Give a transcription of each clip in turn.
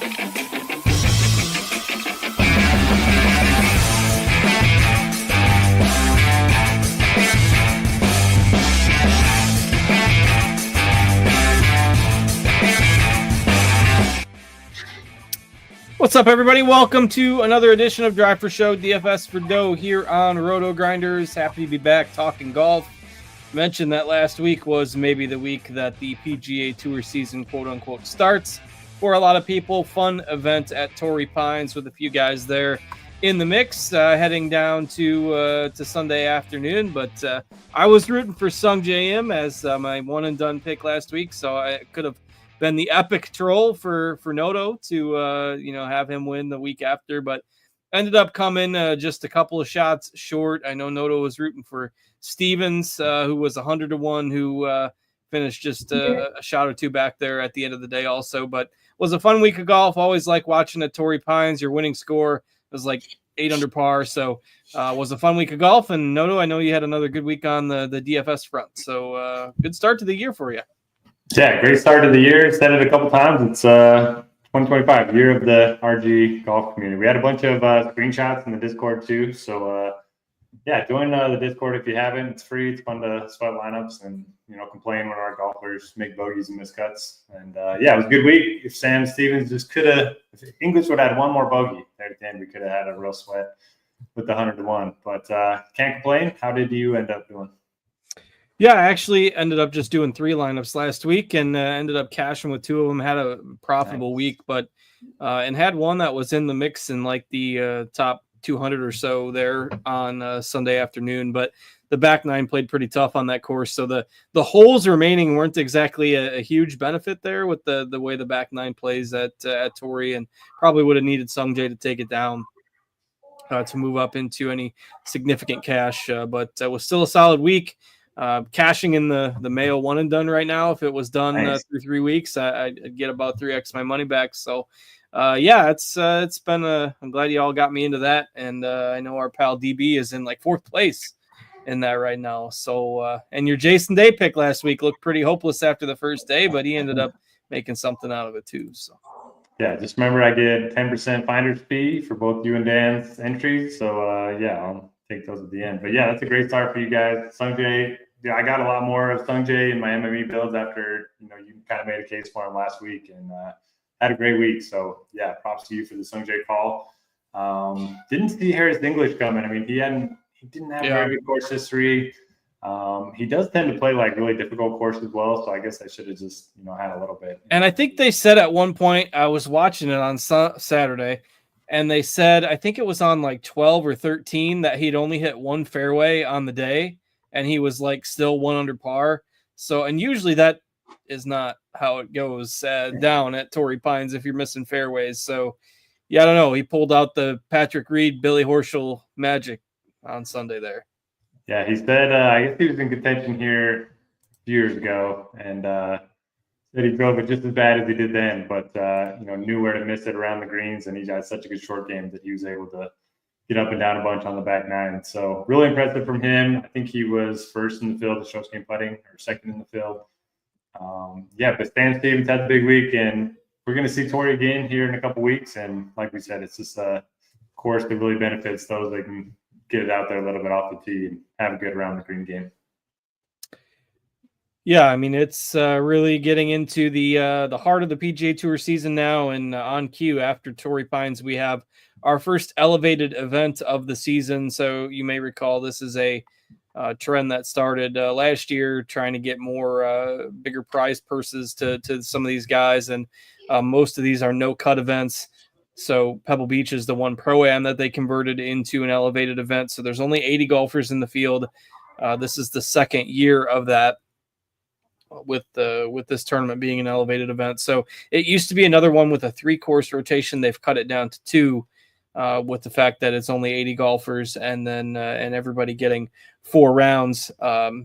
What's up, everybody? Welcome to another edition of Drive for Show, DFS for Dough here on RotoGrinders. Happy to be back talking golf. Mentioned that last week was maybe the week that the PGA Tour season, quote-unquote, starts for a lot of people. Fun event at Torrey Pines with a few guys there in the mix, heading down to Sunday afternoon. But I was rooting for Sung J M as my one-and-done pick last week, so I could have been the epic troll for Noto to have him win the week after, but ended up coming just a couple of shots short. I know Noto was rooting for Stevens, who was 100-1, who finished just a shot or two back there at the end of the day also. But was a fun week of golf. Always like watching at Torrey Pines. Your winning score was like 8 under par, so was a fun week of golf. And Noto, I know you had another good week on the DFS front, so good start to the year for you. Yeah, great start to the year. Said it a couple times. It's 2025, year of the RG golf community. We had a bunch of screenshots in the Discord too. So join the Discord if you haven't. It's free. It's fun to sweat lineups and complain when our golfers make bogeys and miscuts. And it was a good week. If Sam Stevens just if English would have had one more bogey there at the end, we could have had a real sweat with the 100-1. But can't complain. How did you end up doing? Yeah, I actually ended up just doing 3 lineups last week and ended up cashing with 2 of them. Had a profitable week, but and had one that was in the mix in like the top 200 or so there on Sunday afternoon. But the back 9 played pretty tough on that course, so the holes remaining weren't exactly a huge benefit there with the way the back 9 plays at Torrey, and probably would have needed Sung Jae to take it down to move up into any significant cash. But it was still a solid week. Cashing in the Mayo one and done right now. If it was done through 3 weeks, I'd get about 3x my money back. So, it's been I'm glad you all got me into that. And I know our pal DB is in like 4th place in that right now. So, and your Jason Day pick last week looked pretty hopeless after the first day, but he ended up making something out of it too. So. Yeah, just remember I get 10% finder's fee for both you and Dan's entries. So, I'll take those at the end. But yeah, that's a great start for you guys. Sung Jae. Yeah, I got a lot more of Sung Jae in my MME builds after you kind of made a case for him last week, and had a great week. So yeah, props to you for the Sung Jae call. Didn't see Harris English coming. I mean, he didn't have very good course history. He does tend to play like really difficult courses as well. So I guess I should have just had a little bit. And I think they said at one point, I was watching it on Saturday, and they said I think it was on like 12 or 13 that he'd only hit one fairway on the day. And he was like still 1 under par. So, and usually that is not how it goes down at Torrey Pines if you're missing fairways. So, yeah, I don't know. He pulled out the Patrick Reed, Billy Horschel magic on Sunday there. Yeah, he said, I guess he was in contention here years ago and said he drove it just as bad as he did then, but, knew where to miss it around the greens. And he got such a good short game that he was able to get up and down a bunch on the back 9. So really impressive from him. I think he was first in the field, the strokes game putting, or second in the field. But Stan Stevens had a big week, and we're going to see Torrey again here in a couple weeks. And like we said, it's just a course that really benefits those that can get it out there a little bit off the tee and have a good around the green game. Yeah, I mean, it's really getting into the heart of the PGA Tour season now, and on cue after Torrey Pines, we have our first elevated event of the season. So you may recall this is a trend that started last year, trying to get more bigger prize purses to some of these guys, and most of these are no-cut events. So Pebble Beach is the one Pro-Am that they converted into an elevated event. So there's only 80 golfers in the field. This is the second year of that, with this tournament being an elevated event. So it used to be another one with a 3-course rotation. They've cut it down to 2 with the fact that it's only 80 golfers and then and everybody getting 4 rounds.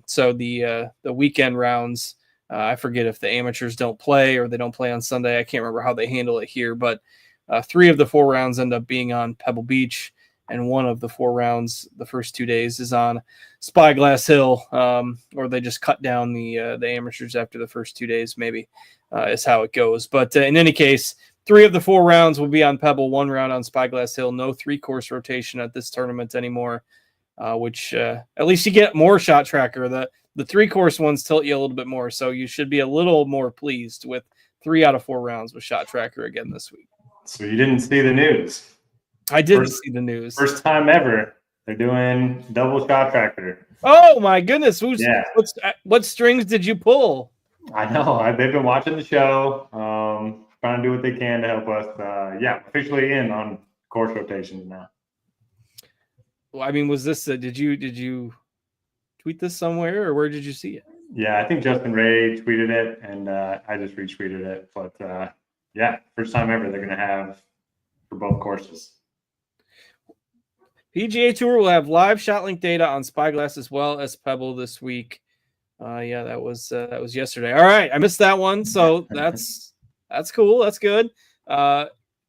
So the weekend rounds, I forget if the amateurs don't play or they don't play on Sunday. I can't remember how they handle it here, but 3 of the 4 rounds end up being on Pebble Beach, and 1 of the 4 rounds, the first 2 days, is on Spyglass Hill, or they just cut down the amateurs after the first 2 days, maybe is how it goes. But in any case, 3 of the 4 rounds will be on Pebble, 1 round on Spyglass Hill. No 3-course rotation at this tournament anymore, which at least you get more shot tracker. The 3-course ones tilt you a little bit more, so you should be a little more pleased with 3 out of 4 rounds with shot tracker again this week. So you didn't see the news? I didn't see the news. First time ever, they're doing double shot tracker. Oh my goodness! What strings did you pull? I know. They've been watching the show, trying to do what they can to help us. Officially in on course rotations now. Well, I mean, was this? Did you tweet this somewhere, or where did you see it? Yeah, I think Justin Ray tweeted it, and I just retweeted it. But first time ever they're going to have for both courses. PGA Tour will have live shot link data on Spyglass as well as Pebble this week. That was yesterday. All right, I missed that one, so that's cool. That's good.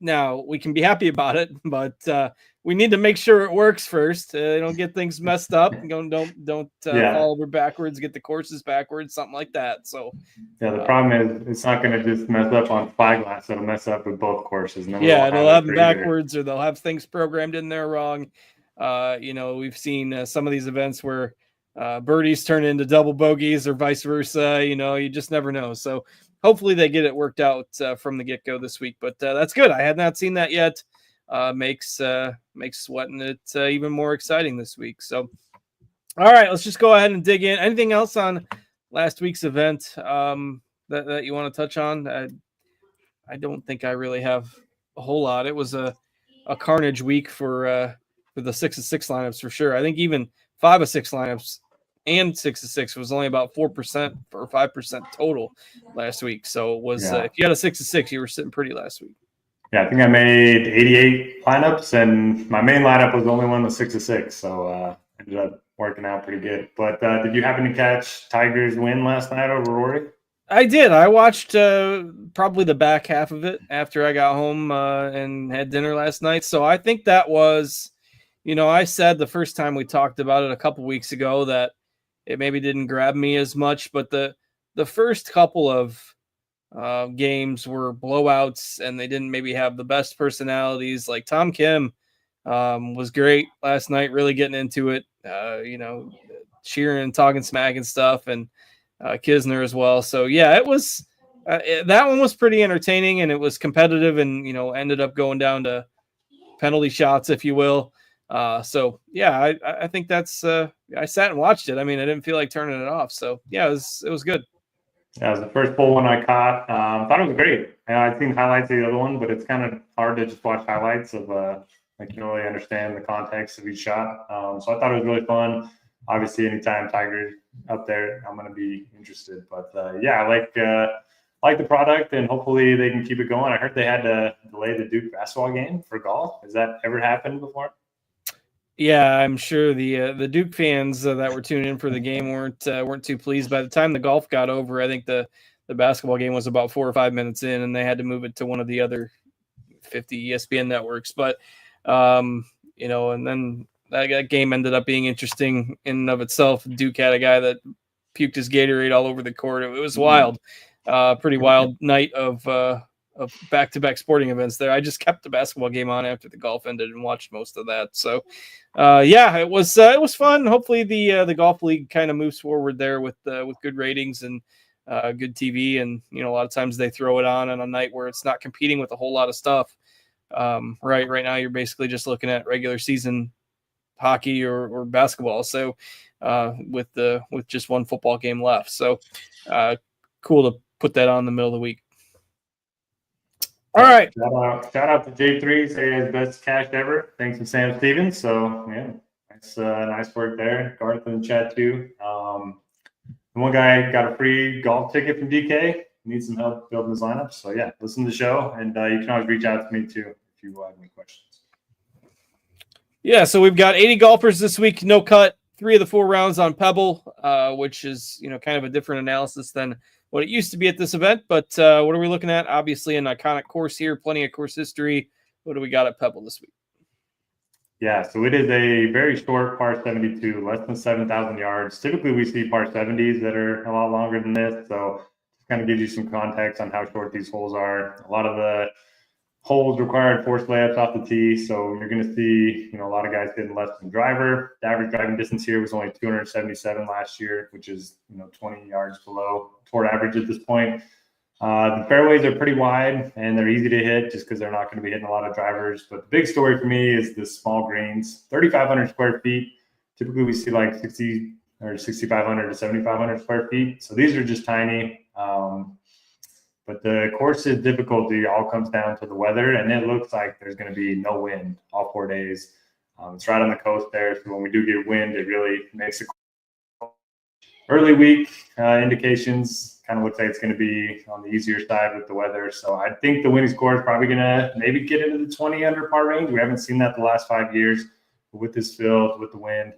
Now we can be happy about it, but we need to make sure it works first. Don't get things messed up. Don't fall over backwards, get the courses backwards, something like that. So the problem is it's not going to just mess up on Spyglass. It'll mess up with both courses. And they'll have them backwards, or they'll have things programmed in there wrong. We've seen some of these events where birdies turn into double bogeys or vice versa. You just never know. So hopefully they get it worked out from the get-go this week. But that's good. I had not seen that yet. Makes sweating it even more exciting this week. So, all right, let's just go ahead and dig in. Anything else on last week's event that you want to touch on? I don't think I really have a whole lot. It was a carnage week for the 6 of 6 lineups for sure. I think even 5 of 6 lineups and 6 of 6 was only about 4% or 5% total last week. So it was if you had a 6 of 6, you were sitting pretty last week. Yeah, I think I made 88 lineups, and my main lineup was the only one with 6 of 6. So ended up working out pretty good. But did you happen to catch Tiger's win last night over Rory? I did. I watched probably the back half of it after I got home and had dinner last night. So I think that was, I said the first time we talked about it a couple weeks ago that it maybe didn't grab me as much, but the first couple of games were blowouts, and they didn't maybe have the best personalities. Like Tom Kim was great last night, really getting into it, cheering and talking smack and stuff, and Kisner as well. So yeah, it was that one was pretty entertaining, and it was competitive, and ended up going down to penalty shots, if you will. So yeah, I think that's I sat and watched it. I mean, I didn't feel like turning it off. So yeah, it was good. Yeah, it was the first full one I caught. Thought it was great. I've seen highlights of the other one, but it's kind of hard to just watch highlights of you don't really understand the context of each shot. So I thought it was really fun. Obviously, anytime Tiger's up there, I'm going to be interested. But I like the product, and hopefully they can keep it going. I heard they had to delay the Duke basketball game for golf. Has that ever happened before? Yeah, I'm sure the Duke fans that were tuning in for the game weren't too pleased. By the time the golf got over, I think the basketball game was about 4 or 5 minutes in, and they had to move it to one of the other 50 ESPN networks. But and then that game ended up being interesting in and of itself. Duke had a guy that puked his Gatorade all over the court. It was wild, pretty wild night of back-to-back sporting events there. I just kept the basketball game on after the golf ended and watched most of that. So, it was fun. Hopefully the golf league kind of moves forward there with good ratings and good TV. And a lot of times they throw it on a night where it's not competing with a whole lot of stuff. Right now you're basically just looking at regular season hockey or basketball. So with just one football game left. So cool to put that on in the middle of the week. All right. Shout out to J3, say his best cash ever. Thanks to Sam Stevens. So yeah, nice work there. Garth in the chat too. One guy got a free golf ticket from DK. Needs some help building his lineup. So yeah, listen to the show, and you can always reach out to me too if you have any questions. Yeah, so we've got 80 golfers this week. No cut. 3 of the 4 rounds on Pebble, which is kind of a different analysis than what it used to be at this event. But what are we looking at? Obviously, an iconic course here, plenty of course history. What do we got at Pebble this week? Yeah, so it is a very short par 72, less than 7,000 yards. Typically, we see par 70s that are a lot longer than this. So kind of gives you some context on how short these holes are. A lot of the holes required forced layups off the tee. So you're going to see, a lot of guys hitting less than driver. The average driving distance here was only 277 last year, which is, 20 yards below toward average at this point. The fairways are pretty wide and they're easy to hit just because they're not going to be hitting a lot of drivers. But the big story for me is the small greens, 3,500 square feet. Typically we see like 60 or 6,500 to 7,500 square feet. So these are just tiny. But the course's difficulty all comes down to the weather, and it looks like there's going to be no wind all 4 days. It's right on the coast there, so when we do get wind, it really makes it early week indications. Kind of looks like it's going to be on the easier side with the weather. So I think the winning score is probably going to maybe get into the 20 under par range. We haven't seen that the last 5 years. But with this field, with the wind,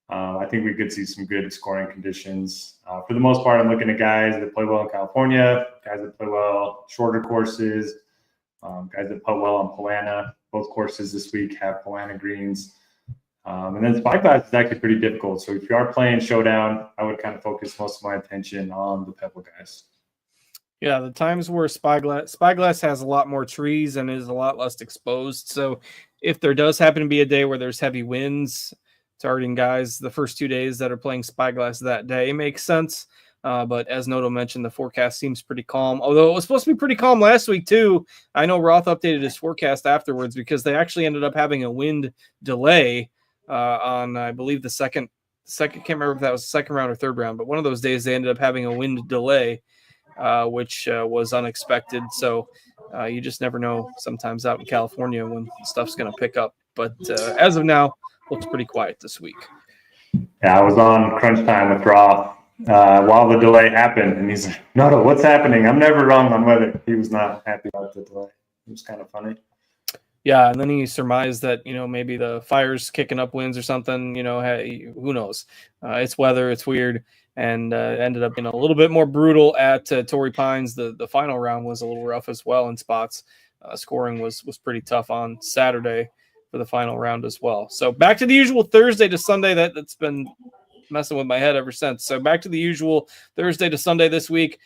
I think we could see some good scoring conditions. For the most part, I'm looking at guys that play well in California, guys that play well shorter courses, guys that play well on Poana. Both courses this week have Poana greens. And then Spyglass is actually pretty difficult. So if you are playing Showdown, I would kind of focus most of my attention on the Pebble guys. Yeah, the times where Spyglass has a lot more trees and is a lot less exposed. So if there does happen to be a day where there's heavy winds, targeting guys the first 2 days that are playing Spyglass that day makes sense. But as Noto mentioned, the forecast seems pretty calm, although it was supposed to be pretty calm last week too. I know Roth updated his forecast afterwards because they actually ended up having a wind delay on, I believe, the second, can't remember if that was the second round or third round, but one of those days they ended up having a wind delay, which was unexpected. So you just never know sometimes out in California when stuff's going to pick up. But as of now, looks pretty quiet this week. Yeah, I was on crunch time with Roth while the delay happened, and he's like, "No, what's happening? I'm never wrong on weather." He was not happy about the delay. It was kind of funny. Yeah, and then he surmised that, maybe the fire's kicking up winds or something, hey, who knows? It's weather, it's weird, and ended up being a little bit more brutal at Torrey Pines. The final round was a little rough as well in spots. Scoring was pretty tough on Saturday for the final round as well. So back to the usual Thursday to Sunday. That's been messing with my head ever since. So back to the usual Thursday to Sunday this week.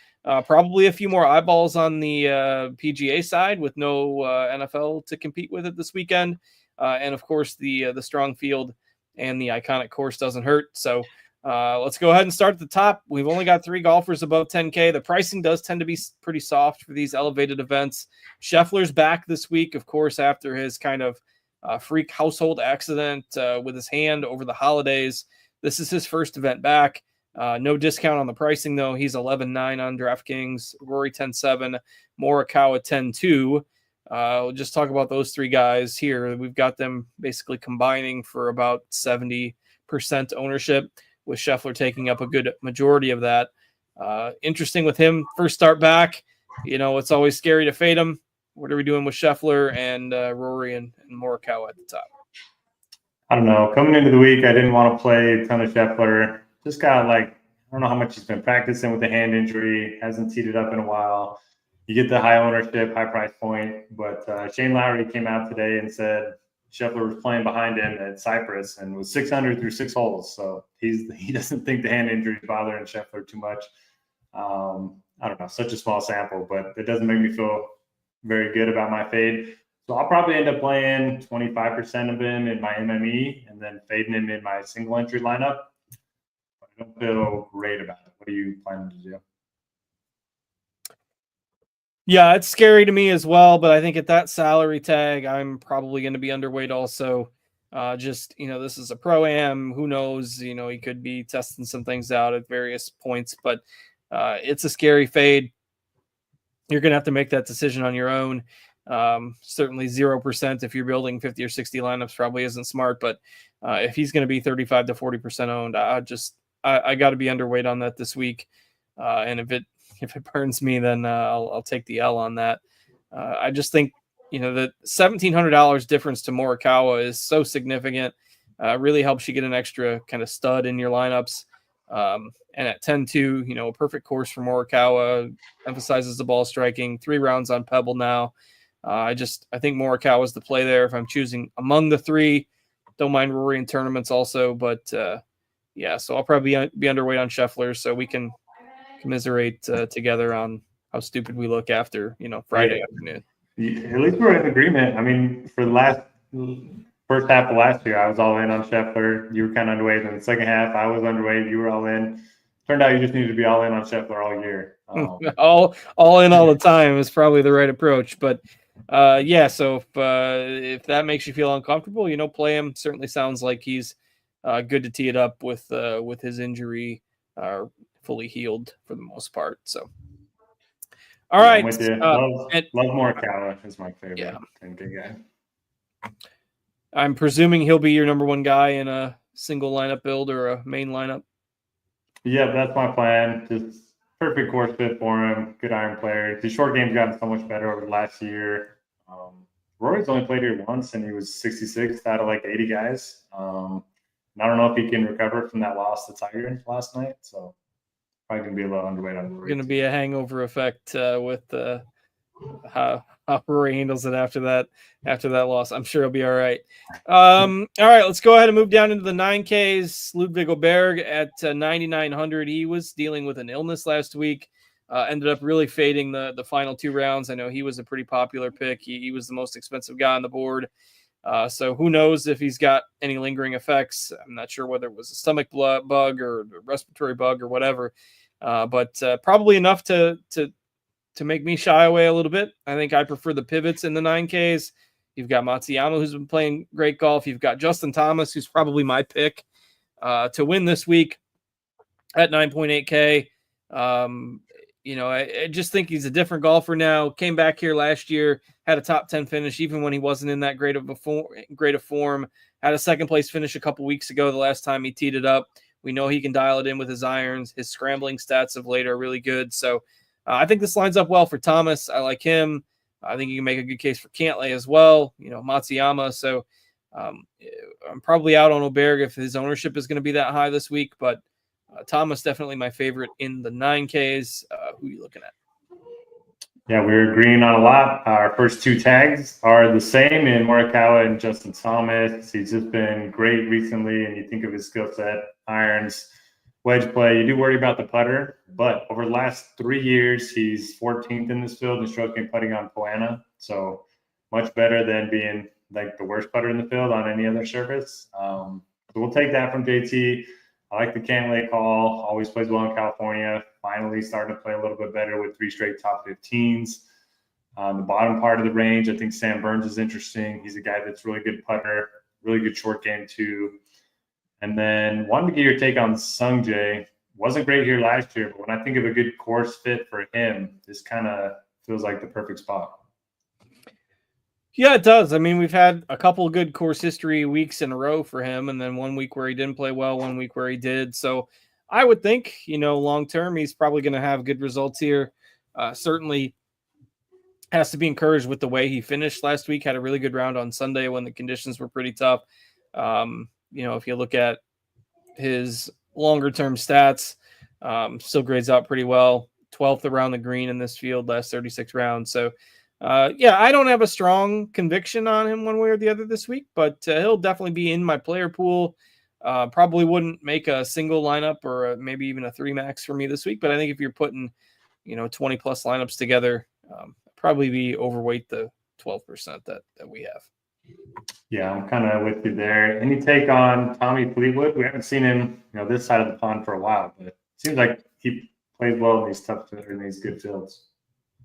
Probably a few more eyeballs on the PGA side with no NFL to compete with it this weekend. And of course the strong field and the iconic course doesn't hurt. So let's go ahead and start at the top. We've only got 3 golfers above 10K. The pricing does tend to be pretty soft for these elevated events. Scheffler's back this week, of course, after his kind of freak household accident with his hand over the holidays. This is his first event back. No discount on the pricing, though. He's 11.9 on DraftKings, Rory 10.7, Morikawa 10.2. We'll just talk about those 3 guys here. We've got them basically combining for about 70% ownership, with Scheffler taking up a good majority of that. Interesting with him, first start back. It's always scary to fade him. What are we doing with Scheffler and Rory and Morikawa at the top? I don't know. Coming into the week, I didn't want to play a ton of Scheffler. Just got I don't know how much he's been practicing with the hand injury. Hasn't teed it up in a while. You get the high ownership, high price point. But Shane Lowry came out today and said Scheffler was playing behind him at Cypress and was 600 through 6 holes. So he doesn't think the hand injury is bothering Scheffler too much. I don't know, such a small sample, but it doesn't make me feel very good about my fade. So I'll probably end up playing 25% of him in my MME and then fading him in my single entry lineup. But I don't feel great about it. What are you planning to do? Yeah, it's scary to me as well, but I think at that salary tag, I'm probably going to be underweight also. This is a Pro-Am. Who knows? He could be testing some things out at various points, but it's a scary fade. You're going to have to make that decision on your own. Certainly 0% if you're building 50 or 60 lineups probably isn't smart, but if he's going to be 35 to 40% owned, I got to be underweight on that this week. And if it burns me, then I'll take the L on that. I just think, the $1,700 difference to Morikawa is so significant. Really helps you get an extra kind of stud in your lineups. And at 10-2, a perfect course for Morikawa, emphasizes the ball striking, 3 rounds on Pebble now. I think Morikawa is the play there if I'm choosing among the 3. Don't mind Rory in tournaments also, but so I'll probably be underweight on Scheffler, so we can commiserate together on how stupid we look after, Friday afternoon. At least we're in agreement. I mean, for the first half of last year, I was all in on Scheffler. You were kind of underweight. In the second half, I was underweight. You were all in. Turned out you just needed to be all in on Scheffler all year. All in all the time is probably the right approach. But yeah, so if that makes you feel uncomfortable, play him. Certainly sounds like he's good to tee it up with his injury fully healed for the most part. So. All right. I'm with you. Love Morikawa is my favorite. Yeah. And good guy. I'm presuming he'll be your number one guy in a single lineup build or a main lineup. Yeah, that's my plan. Just perfect course fit for him. Good iron player. His short game's gotten so much better over the last year. Rory's only played here once, and he was 66th out of like 80 guys. And I don't know if he can recover from that loss to Tiger last night. So probably going to be a little underweight on Rory. Going to be a hangover effect with how Rory handles it after that loss. I'm sure he'll be all right. All right, let's go ahead and move down into the 9Ks. Ludwig Oberg at 9,900. He was dealing with an illness last week. Ended up really fading the final two rounds. I know he was a pretty popular pick. He was the most expensive guy on the board. So who knows if he's got any lingering effects. I'm not sure whether it was a stomach bug or a respiratory bug or whatever. But probably enough to make me shy away a little bit. I think I prefer the pivots in the 9Ks. You've got Matsuyama, who's been playing great golf. You've got Justin Thomas, who's probably my pick to win this week at 9.8K. I just think he's a different golfer now. Came back here last year, had a top 10 finish, even when he wasn't in that great of form. Had a second place finish a couple weeks ago, the last time he teed it up. We know he can dial it in with his irons. His scrambling stats of late are really good. So I think this lines up well for Thomas. I like him. I think you can make a good case for Cantlay as well. Matsuyama. So I'm probably out on Oberg if his ownership is going to be that high this week. But Thomas definitely my favorite in the 9Ks. Who are you looking at? Yeah, we're agreeing on a lot. Our first two tags are the same in Morikawa and Justin Thomas. He's just been great recently, and you think of his skill set, irons, wedge play. You do worry about the putter, but over the last 3 years, he's 14th in this field in stroke gain putting on Poana. So much better than being like the worst putter in the field on any other surface. So we'll take that from JT. I like the Cantlay call. Always plays well in California. Finally starting to play a little bit better with 3 straight top 15s. The bottom part of the range, I think Sam Burns is interesting. He's a guy that's really good putter, really good short game too. And then wanted to get your take on Sung Jae. Wasn't great here last year, but when I think of a good course fit for him, this kind of feels like the perfect spot. Yeah, it does. I mean, we've had a couple of good course history weeks in a row for him, and then 1 week where he didn't play well, 1 week where he did. So I would think, long term, he's probably going to have good results here. Certainly has to be encouraged with the way he finished last week. Had a really good round on Sunday when the conditions were pretty tough. If you look at his longer term stats, still grades out pretty well. 12th around the green in this field, last 36 rounds. So, I don't have a strong conviction on him one way or the other this week, but he'll definitely be in my player pool. Probably wouldn't make a single lineup or maybe even a 3 max for me this week. But I think if you're putting, 20 plus lineups together, probably be overweight the 12% that we have. Yeah, I'm kind of with you there. Any take on Tommy Fleetwood? We haven't seen him, this side of the pond for a while, but it seems like he plays well in these good fields.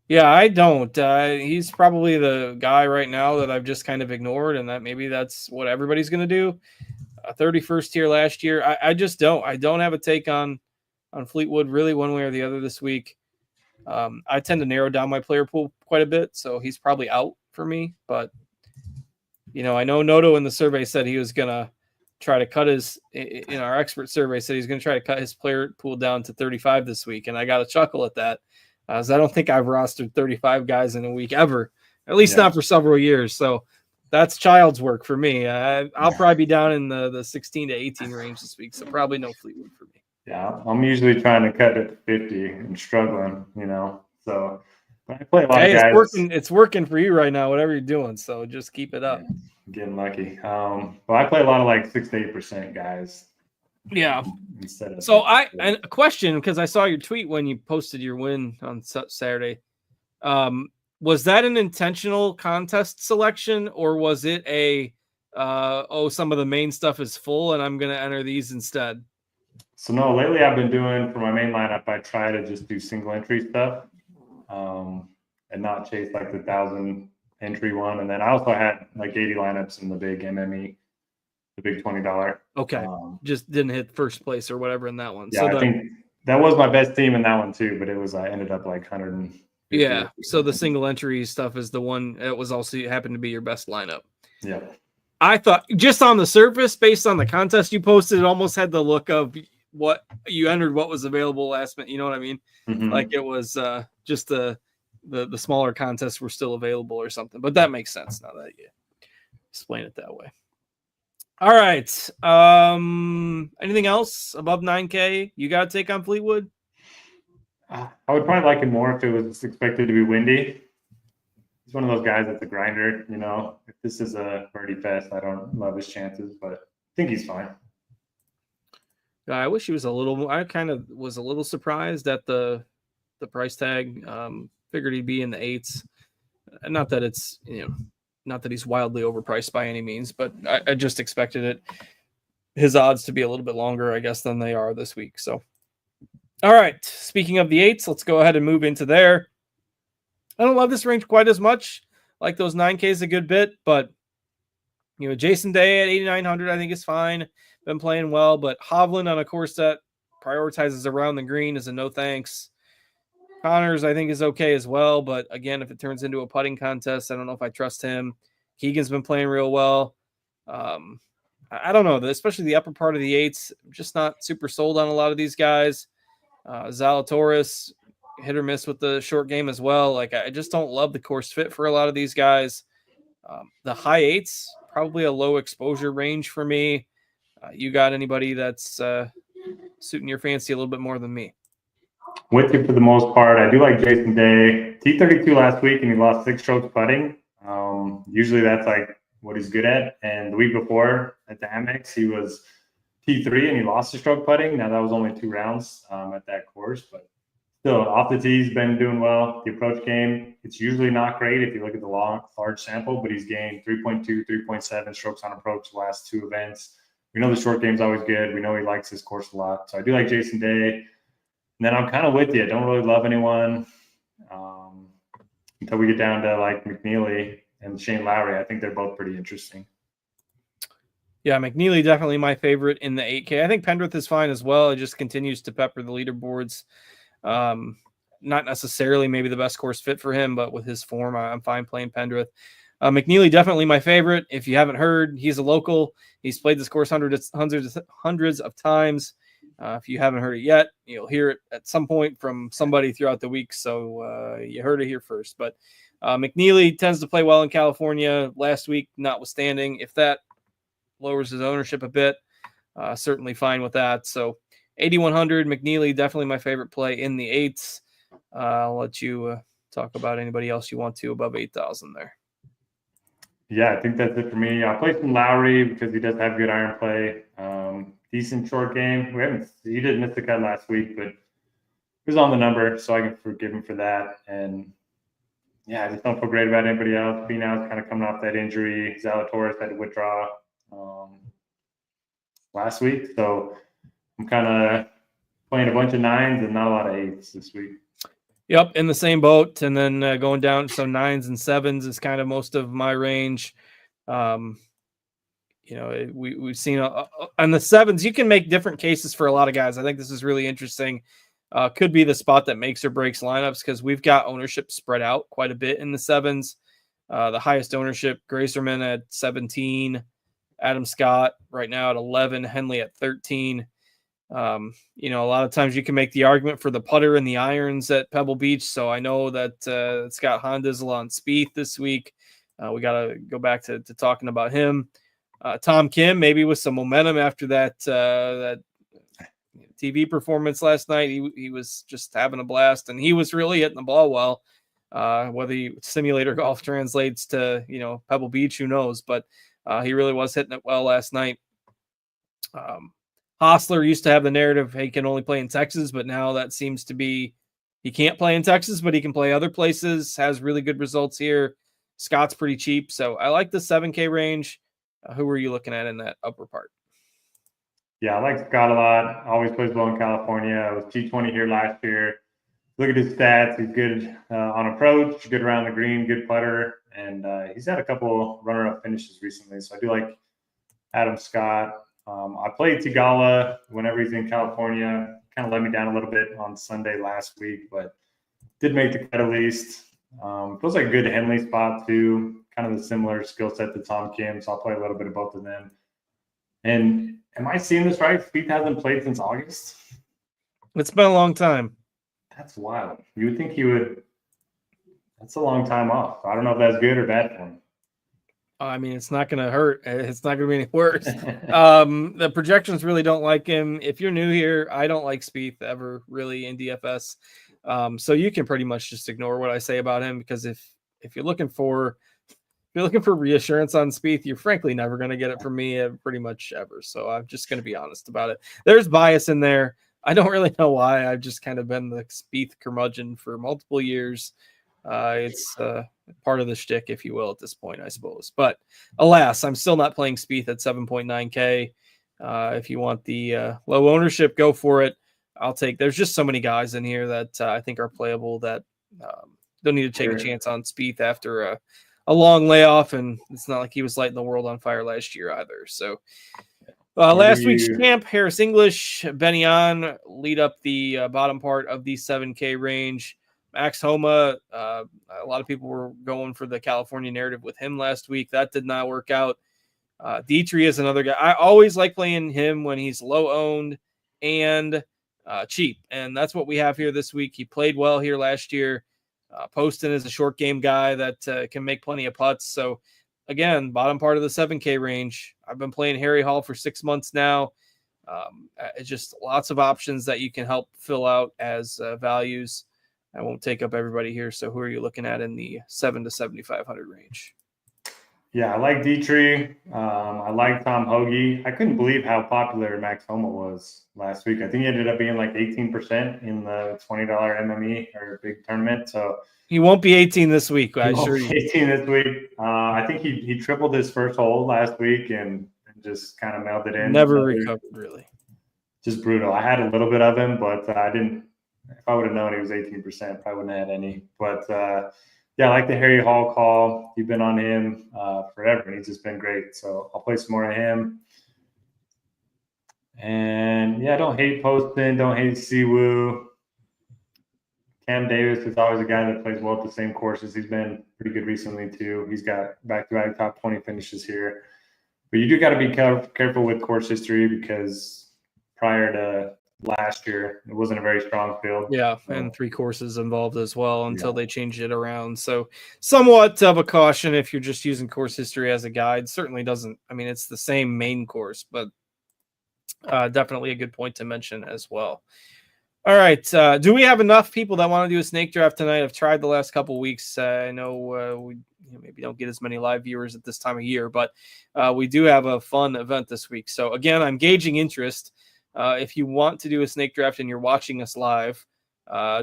Yeah, I don't. He's probably the guy right now that I've just kind of ignored, and that maybe that's what everybody's going to do. 31st here last year. I just don't. I don't have a take on Fleetwood really one way or the other this week. I tend to narrow down my player pool quite a bit, so he's probably out for me. But, I know Noto in the survey said he was going to try to cut our expert survey said he's going to try to cut his player pool down to 35 this week, and I got a chuckle at that. As I don't think I've rostered 35 guys in a week ever, at least not for several years. So that's child's work for me. I'll probably be down in the 16 to 18 range this week. So probably no Fleetwood for me. Yeah, I'm usually trying to cut it to 50 and struggling, So but I play a lot of guys. It's working for you right now, whatever you're doing. So just keep it up. Yeah, I'm getting lucky. But I play a lot of like 6 to 8% guys. Yeah. Instead of and a question, because I saw your tweet when you posted your win on Saturday. Was that an intentional contest selection, or was it a some of the main stuff is full and I'm going to enter these instead? So no, lately I've been doing for my main lineup, I try to just do single entry stuff and not chase like the 1,000 entry one. And then I also had like 80 lineups in the big MME, the big $20. Okay. Just didn't hit first place or whatever in that one. Yeah, so I think that was my best team in that one too, but I ended up like 100. Yeah. So the single entry stuff is the one that was also happened to be your best lineup. Yeah. I thought just on the surface, based on the contest you posted, it almost had the look of what you entered, what was available last minute. You know what I mean? Mm-hmm. Like it was just the smaller contests were still available or something. But that makes sense now that you explain it that way. All right. Anything else above 9K you got to take on Fleetwood? I would probably like it more if it was expected to be windy. He's one of those guys that's a grinder, you know. If this is a birdie fest, I don't love his chances, but I think he's fine. I wish he was a little. I kind of was a little surprised at the price tag. Figured he'd be in the 8s. Not that it's not that he's wildly overpriced by any means, but I just expected his odds to be a little bit longer, I guess, than they are this week. So, all right. Speaking of the 8s, let's go ahead and move into there. I don't love this range quite as much. Like those 9Ks a good bit, but Jason Day at 8,900, I think is fine. Been playing well, but Hovland on a course that prioritizes around the green is a no thanks. Connors, I think, is okay as well, but again, if it turns into a putting contest, I don't know if I trust him. Keegan's been playing real well. I don't know, especially the upper part of the 8s. I'm just not super sold on a lot of these guys. Zalatoris, hit or miss with the short game as well. Like I just don't love the course fit for a lot of these guys. The high 8s, probably a low exposure range for me. You got anybody that's suiting your fancy a little bit more than me? With you for the most part. I do like Jason Day. T32 last week, and he lost 6 strokes putting. Usually that's like what he's good at. And the week before at the Amex, he was T3 and he lost a stroke putting. Now that was only 2 rounds at that course, but still off the tee, he's been doing well. The approach game, it's usually not great if you look at the large sample, but he's gained 3.2, 3.7 strokes on approach the last 2 events. We know the short game's always good. We know he likes his course a lot. So I do like Jason Day. And then I'm kind of with you. I don't really love anyone until we get down to like McNeely and Shane Lowry. I think they're both pretty interesting. Yeah, McNeely definitely my favorite in the 8K. I think Pendrith is fine as well. It just continues to pepper the leaderboards. Not necessarily maybe the best course fit for him, but with his form, I'm fine playing Pendrith. McNeely definitely my favorite. If you haven't heard, he's a local. He's played this course hundreds of times. If you haven't heard it yet, you'll hear it at some point from somebody throughout the week. So you heard it here first. But McNeely tends to play well in California. Last week, notwithstanding, if that lowers his ownership a bit, certainly fine with that. So 8,100, McNeely, definitely my favorite play in the 8s. I'll let you talk about anybody else you want to above 8,000 there. Yeah, I think that's it for me. I'll play some Lowry because he does have good iron play. Decent short game. He did miss the cut last week, but he was on the number, so I can forgive him for that. And yeah, I just don't feel great about anybody else. Finau's kind of coming off that injury. Zalatoris had to withdraw last week, so I'm kind of playing a bunch of 9s and not a lot of 8s this week. Yep, in the same boat, and then going down, so 9s and 7s is kind of most of my range. We've seen on the 7s, you can make different cases for a lot of guys. I think this is really interesting. Could be the spot that makes or breaks lineups because we've got ownership spread out quite a bit in the 7s. The highest ownership, Gracerman at 17, Adam Scott right now at 11, Henley at 13. A lot of times you can make the argument for the putter and the irons at Pebble Beach. So I know that Scott Hondizel on Spieth this week. We got to go back to talking about him. Tom Kim, maybe with some momentum after that TV performance last night. He was just having a blast, and he was really hitting the ball well. Whether simulator golf translates to Pebble Beach, who knows? But he really was hitting it well last night. Hostler used to have the narrative, hey, he can only play in Texas, but now that seems to be He can't play in Texas, but he can play other places, has really good results here. Scott's pretty cheap, so I like the 7K range. Who were you looking at in that upper part? Yeah, I like Scott a lot. Always plays well in California. I was T20 here last year. Look at his stats. He's good on approach, good around the green, good putter, and he's had a couple runner-up finishes recently. So I do like Adam Scott. I played Tigala whenever he's in California. Kind of let me down a little bit on Sunday last week, but did make the cut at least. Feels like a good Henley spot too. Kind of a similar skill set to Tom Kim, so I'll play a little bit of both of them. And am I seeing this right? Spieth hasn't played since August. It's been a long time. That's wild. You would think he would. That's a long time off. I don't know if that's good or bad for him. I mean, it's not going to hurt. It's not going to be any worse. The projections really don't like him. If you're new here, I don't like Spieth ever really in DFS. So you can pretty much just ignore what I say about him, because if you're looking for reassurance on Spieth, you're frankly never going to get it from me pretty much ever. So I'm just going to be honest about it. There's bias in there. I don't really know why. I've just kind of been the Spieth curmudgeon for multiple years. It's part of the shtick, if you will, at this point, I suppose. But alas, I'm still not playing Spieth at 7.9K. If you want the low ownership, go for it. There's just so many guys in here that I think are playable that don't need to take a chance on Spieth after a long layoff. And it's not like he was lighting the world on fire last year either. So last week's champ, Harris English, Benny On, lead up the bottom part of the 7K range. Max Homa, a lot of people were going for the California narrative with him last week. That did not work out. Dietrich is another guy. I always like playing him when he's low owned and cheap. And that's what we have here this week. He played well here last year. Poston is a short game guy that can make plenty of putts. So again, bottom part of the 7K range. I've been playing Harry Hall for 6 months now. It's just lots of options that you can help fill out as values. I won't take up everybody here. So who are you looking at in the 7 to 7,500 range? Yeah, I like Dietrich. I like Tom Hoagie. I couldn't believe how popular Max Homa was last week. I think he ended up being like 18% in the $20 MME or big tournament. So he won't be 18 this week. I assure you. 18 this week. I think he tripled his first hole last week and just kind of mailed it in. Never recovered, really. Just brutal. I had a little bit of him, but I didn't. If I would have known he was 18%, probably wouldn't have had any. But yeah, I like the Harry Hall call. You've been on him forever, and he's just been great. So I'll play some more of him. And yeah, don't hate Poston, don't hate Siwoo. Cam Davis is always a guy that plays well at the same courses. He's been pretty good recently too. He's got back-to-back top 20 finishes here. But you do got to be careful with course history, because prior to last year it wasn't a very strong field. Yeah, and 3 courses involved as well until they changed it around. So somewhat of a caution if you're just using course history as a guide. Certainly doesn't, I mean, it's the same main course, but definitely a good point to mention as well. All right, do we have enough people that want to do a snake draft tonight? I've tried the last couple weeks. I know we maybe don't get as many live viewers at this time of year, but we do have a fun event this week. So again, I'm gauging interest. If you want to do a snake draft and you're watching us live,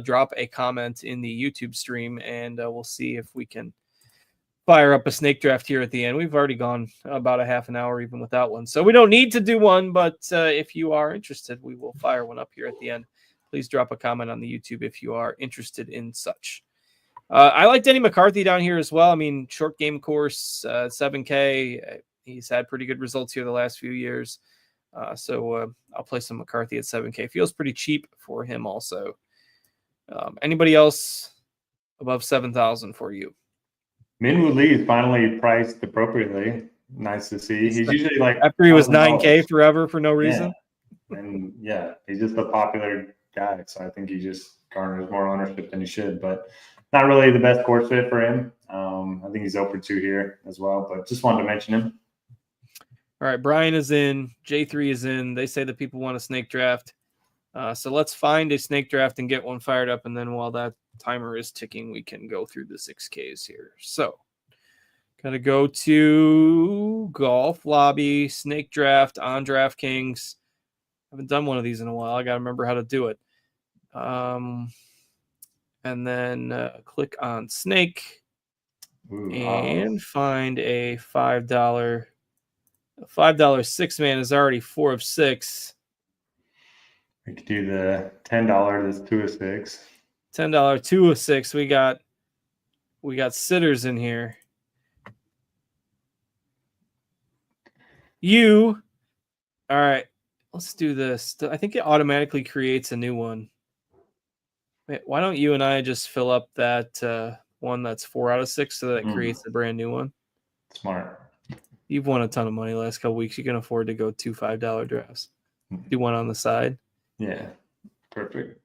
drop a comment in the YouTube stream, and we'll see if we can fire up a snake draft here at the end. We've already gone about a half an hour even without one, so we don't need to do one, but if you are interested, we will fire one up here at the end. Please drop a comment on the YouTube if you are interested in such. I like Denny McCarthy down here as well. I mean, short game course, 7K. He's had pretty good results here the last few years. So I'll play some McCarthy at 7K. Feels pretty cheap for him also. Anybody else above 7,000 for you? Minwoo Lee is finally priced appropriately. Nice to see. He's usually like after he was 9K forever for no reason. Yeah. And yeah, he's just a popular guy. So I think he just garners more ownership than he should, but not really the best course fit for him. I think he's 0-2 here as well, but just wanted to mention him. All right, Brian is in. J3 is in. They say that people want a snake draft. So let's find a snake draft and get one fired up. And then while that timer is ticking, we can go through the 6Ks here. So got to go to golf lobby, snake draft on DraftKings. Haven't done one of these in a while. I got to remember how to do it. and then click on Snake. Ooh, And find a $5. A $5 6-man is already 4 of 6. We could do the $10. That's 2 of 6. $10 2 of 6. We got sitters in here. All right. Let's do this. I think it automatically creates a new one. Wait, why don't you and I just fill up that one that's 4 out of 6 so that it creates a brand new one? Smart. You've won a ton of money the last couple weeks. You can afford to go 2 $5 drafts. Do one on the side. Yeah. Perfect.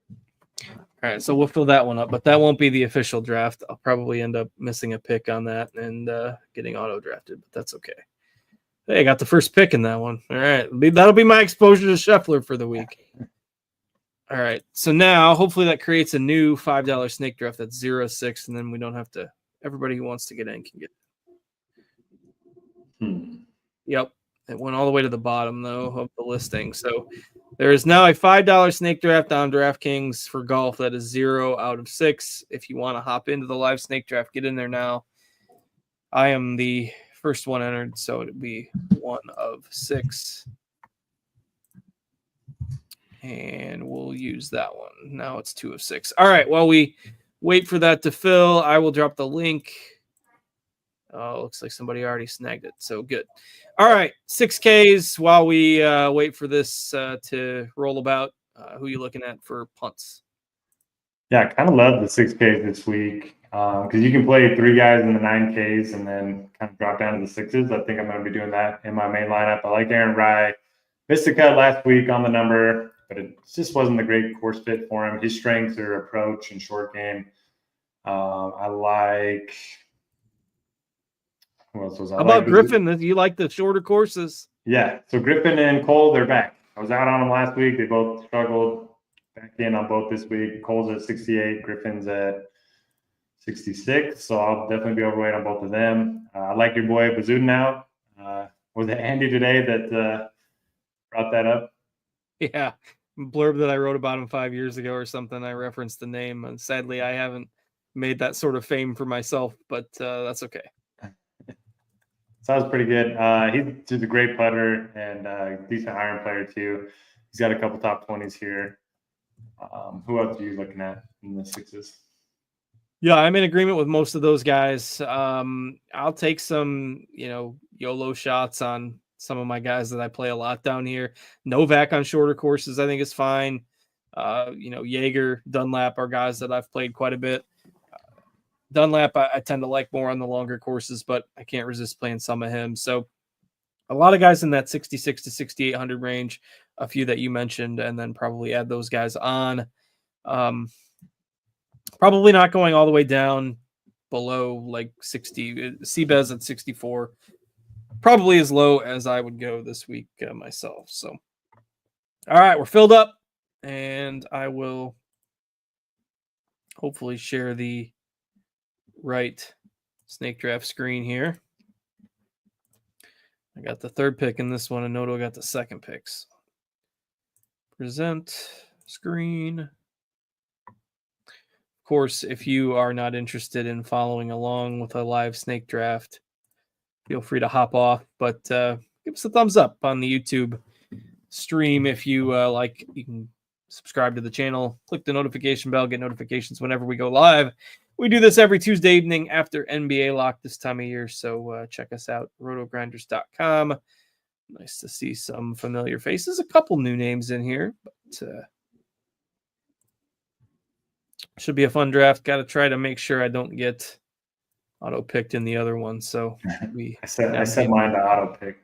All right, so we'll fill that one up, but that won't be the official draft. I'll probably end up missing a pick on that and getting auto drafted, but that's okay. Hey, I got the first pick in that one. All right, that'll be my exposure to Scheffler for the week. All right, so now hopefully that creates a new $5 snake draft that's 0-6, and then we don't have to. Everybody who wants to get in can get in. Yep, it went all the way to the bottom though of the listing. So there is now a $5 snake draft on DraftKings for golf that is 0 out of 6. If you want to hop into the live snake draft, get in there now. I am the first one entered, so it'd be 1 of 6. And we'll use that one. Now it's 2 of 6. All right, while we wait for that to fill, I will drop the link. Oh, looks like somebody already snagged it. So good. All right, 6Ks while we wait for this to roll about. Who are you looking at for punts? Yeah, I kind of love the 6Ks this week because you can play 3 guys in the 9Ks and then kind of drop down to the 6s. I think I'm going to be doing that in my main lineup. I like Aaron Rye. Missed a cut last week on the number, but it just wasn't a great course fit for him. His strengths are approach and short game. I like... Who else was I? How about Griffin? You like the shorter courses? Yeah. So Griffin and Cole, they're back. I was out on them last week. They both struggled. Back in on both this week. Cole's at 68. Griffin's at 66. So I'll definitely be overweight on both of them. I like your boy Van Zuiden out. Was it Andy today that brought that up? Yeah. Blurb that I wrote about him 5 years ago or something. I referenced the name. And sadly, I haven't made that sort of fame for myself, but that's okay. Sounds pretty good. He's just a great putter and decent iron player too. He's got a couple top 20s here. Who else are you looking at in the 6s? Yeah, I'm in agreement with most of those guys. I'll take some, YOLO shots on some of my guys that I play a lot down here. Novak on shorter courses, I think is fine. Jaeger, Dunlap are guys that I've played quite a bit. Dunlap, I tend to like more on the longer courses, but I can't resist playing some of him. So a lot of guys in that 66 to 6,800 range, a few that you mentioned, and then probably add those guys on. Probably not going all the way down below like 60. Seabez at 64. Probably as low as I would go this week myself. So, all right, we're filled up, and I will hopefully share the right snake draft screen here. I got the third pick in this one, and Noto got the second picks. Present screen. Of course, if you are not interested in following along with a live snake draft, feel free to hop off, but give us a thumbs up on the YouTube stream if you like. You can subscribe to the channel, click the notification bell, get notifications whenever we go live. We do this every Tuesday evening after NBA lock this time of year, so check us out, RotoGrinders.com. Nice to see some familiar faces, a couple new names in here, but should be a fun draft. Got to try to make sure I don't get auto-picked in the other one, so I set mine to auto-pick.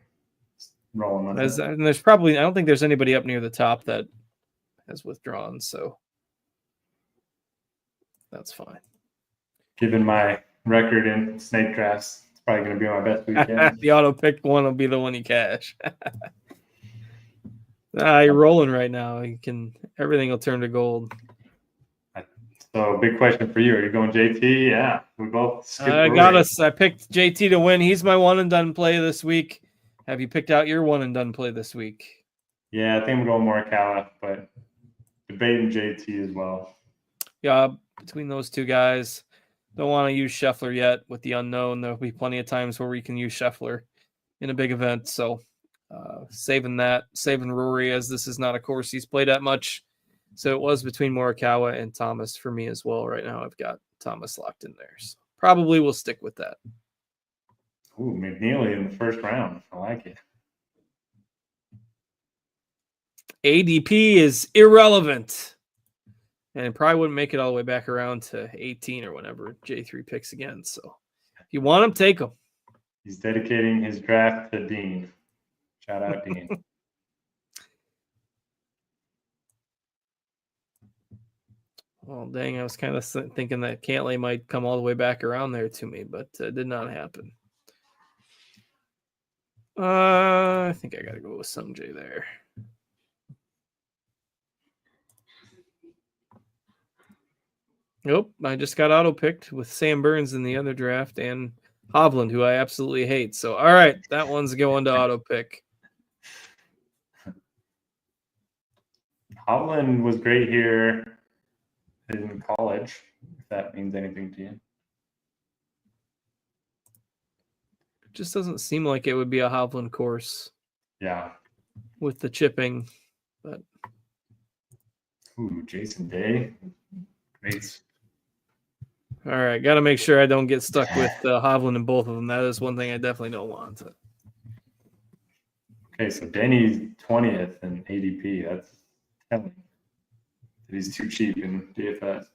Rolling with it. And there's probably, I don't think there's anybody up near the top that has withdrawn, so that's fine. Given my record in snake drafts, it's probably going to be my best weekend. The auto-picked one will be the one you cash. You're rolling right now. Everything will turn to gold. So big question for you. Are you going JT? Yeah, we both I picked JT to win. He's my one and done play this week. Have you picked out your one and done play this week? Yeah, I think I'm going Morikawa, but debating JT as well. Yeah, between those two guys. Don't want to use Scheffler yet with the unknown. There'll be plenty of times where we can use Scheffler in a big event. So saving Rory, as this is not a course he's played that much. So it was between Morikawa and Thomas for me as well. Right now I've got Thomas locked in there. So probably we'll stick with that. Ooh, McNeely in the first round. I like it. ADP is irrelevant. And it probably wouldn't make it all the way back around to 18 or whenever J3 picks again. So if you want him, take him. He's dedicating his draft to Dean. Shout out, Dean. Well, dang, I was kind of thinking that Cantlay might come all the way back around there to me, but it did not happen. I think I got to go with Sungjae there. Nope, I just got auto-picked with Sam Burns in the other draft and Hovland, who I absolutely hate. So, all right, that one's going to auto-pick. Hovland was great here in college, if that means anything to you. It just doesn't seem like it would be a Hovland course. Yeah. With the chipping, but. Ooh, Jason Day. Great. All right, got to make sure I don't get stuck with Hovland in both of them. That is one thing I definitely don't want. Okay, so Denny's 20th in ADP. That's telling. He's too cheap in DFS.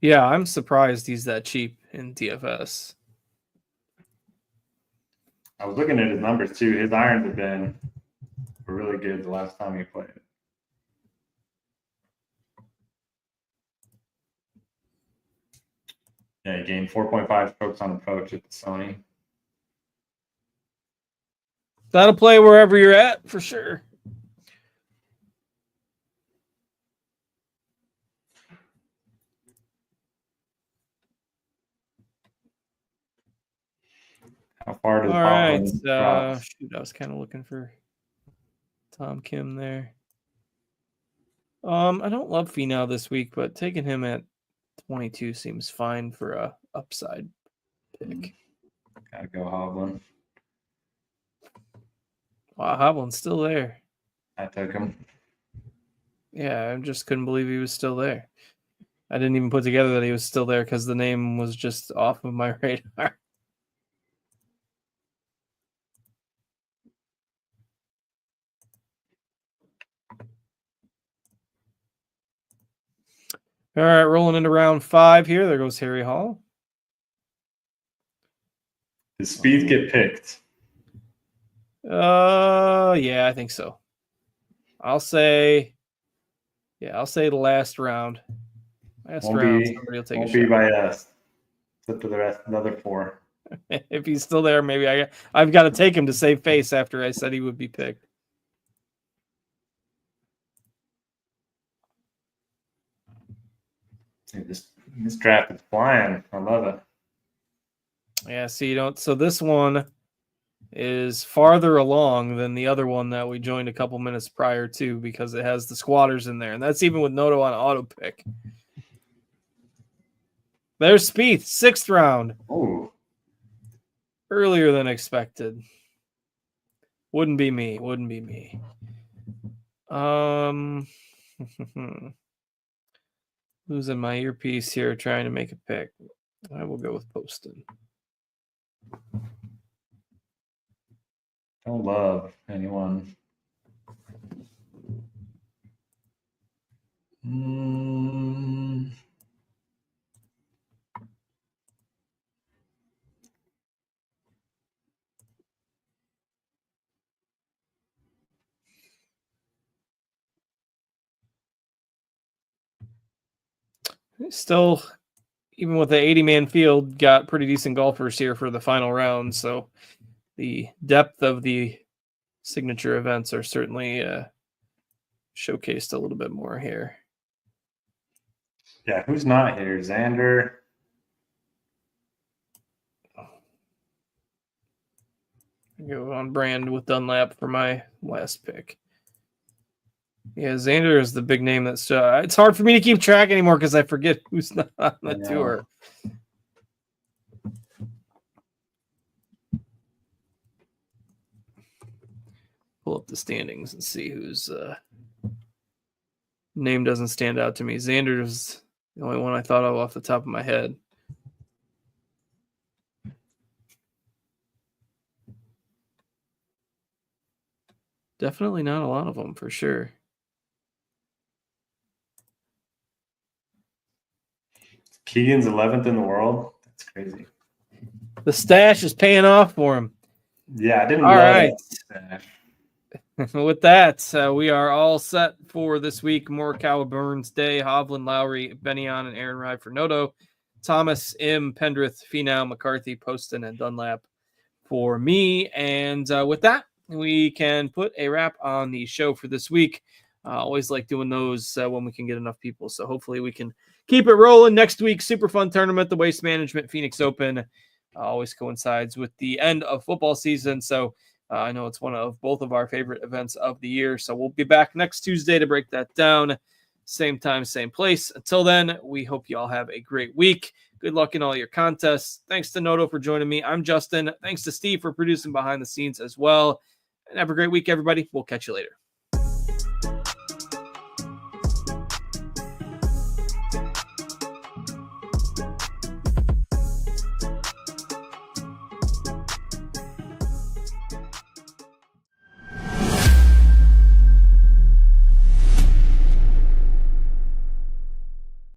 Yeah, I'm surprised he's that cheap in DFS. I was looking at his numbers too. His irons were really good the last time he played. Yeah, he gained 4.5 strokes on approach at the Sony. That'll play wherever you're at, for sure. How far does All right. shoot, I was kind of looking for Tom Kim there. I don't love Finau this week, but taking him at 22 seems fine for a upside pick. Gotta go Hovland. Wow, Hovland's still there. I took him. Yeah, I just couldn't believe he was still there. I didn't even put together that he was still there because the name was just off of my radar. All right, rolling into round 5 here. There goes Harry Hall. Does Speed get picked? Yeah, I think so. I'll say the last round. Somebody will take a shot. Won't be by us. It's up to the rest, another 4. If he's still there, maybe I've got to take him to save face after I said he would be picked. This draft is flying. I love it. Yeah, so you don't. So this one is farther along than the other one that we joined a couple minutes prior to because it has the squatters in there, and that's even with Noto on auto pick. There's Spieth, 6th round. Oh, Earlier than expected. Wouldn't be me. Losing my earpiece here, trying to make a pick. I will go with Poston. don't love anyone. Still, even with the 80-man field, got pretty decent golfers here for the final round. So the depth of the signature events are certainly showcased a little bit more here. Yeah, who's not here? Xander. Go on brand with Dunlap for my last pick. Yeah, Xander is the big name that's it's hard for me to keep track anymore because I forget who's not on the tour. Pull up the standings and see whose name doesn't stand out to me. Xander's the only one I thought of off the top of my head. Definitely not a lot of them for sure. Keegan's 11th in the world. That's crazy. The stash is paying off for him. Yeah, I didn't. All right. Stash. With that, we are all set for this week. Morikawa, Burns, Day, Hovland, Lowry, Benyon, and Aaron Ride for Noto. Thomas, M, Pendrith, Finau, McCarthy, Poston, and Dunlap for me. And with that, we can put a wrap on the show for this week. Always like doing those when we can get enough people. So hopefully we can keep it rolling. Next week, super fun tournament, the Waste Management Phoenix Open. Always coincides with the end of football season. So I know it's one of both of our favorite events of the year. So we'll be back next Tuesday to break that down. Same time, same place. Until then, we hope you all have a great week. Good luck in all your contests. Thanks to Noto for joining me. I'm Justin. Thanks to Steve for producing behind the scenes as well. And have a great week, everybody. We'll catch you later.